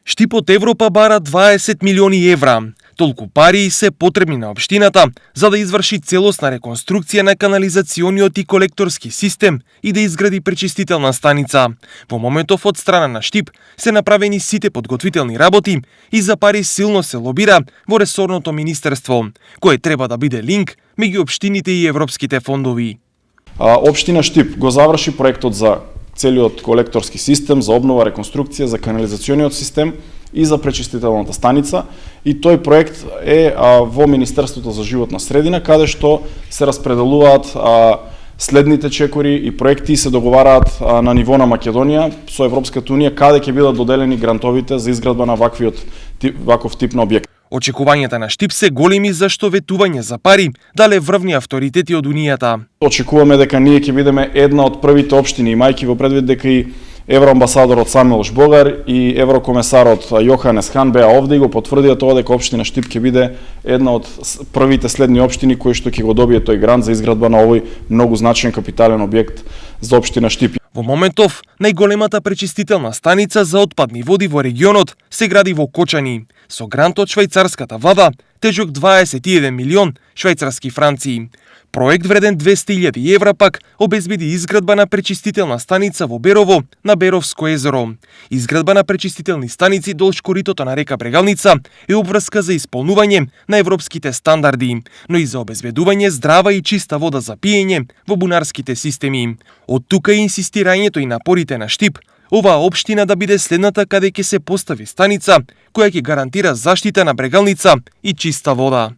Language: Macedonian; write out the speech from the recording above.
Штип од Европа бара 20 милиони евра. Толку пари се потребни на општината за да изврши целосна реконструкција на канализациониот и колекторски систем и да изгради пречистителна станица. Во моментов од страна на Штип се направени сите подготвителни работи и за пари силно се лобира во ресорното министерство, кое треба да биде линк меѓу општините и европските фондови. Општина Штип го заврши проектот за целиот колекторски систем, за обнова, реконструкција, за канализациониот систем и за пречистителната станица. И тој проект е во Министерството за животна средина, каде што се распределуваат следните чекори и проекти се договараат на ниво на Македонија со Европската унија, каде ќе бидат доделени грантовите за изградба на ваков тип на објект. Очекувањата на Штип се големи зашто ветување за пари дале врвни авторитети од Унијата. Очекуваме дека ние ќе бидеме една од првите општини, имајќи во предвид дека и евроамбасадорот Самуел Богар и еврокомесарот Јоханес Хан беа овде и го потврдија тоа дека општина Штип ќе биде една од првите следни општини кои што ќе го добие тој грант за изградба на овој многу значаен капитален објект за општина Штип. Во моментов, најголемата пречистителна станица за отпадни води во регионот се гради во Кочани, со грант од швајцарската влада, тежок 21 милион швајцарски франци. Проект вреден 200.000 евра пак обезбеди изградба на пречистителна станица во Берово на Беровско езеро. Изградба на пречистителни станици долж коритото на река Брегалница е обврска за исполнување на европските стандарди, но и за обезбедување здрава и чиста вода за пиење во бунарските системи. Од тука и инсистирањето и напорите на Штип, оваа општина да биде следната каде ќе се постави станица која ќе гарантира заштита на Брегалница и чиста вода.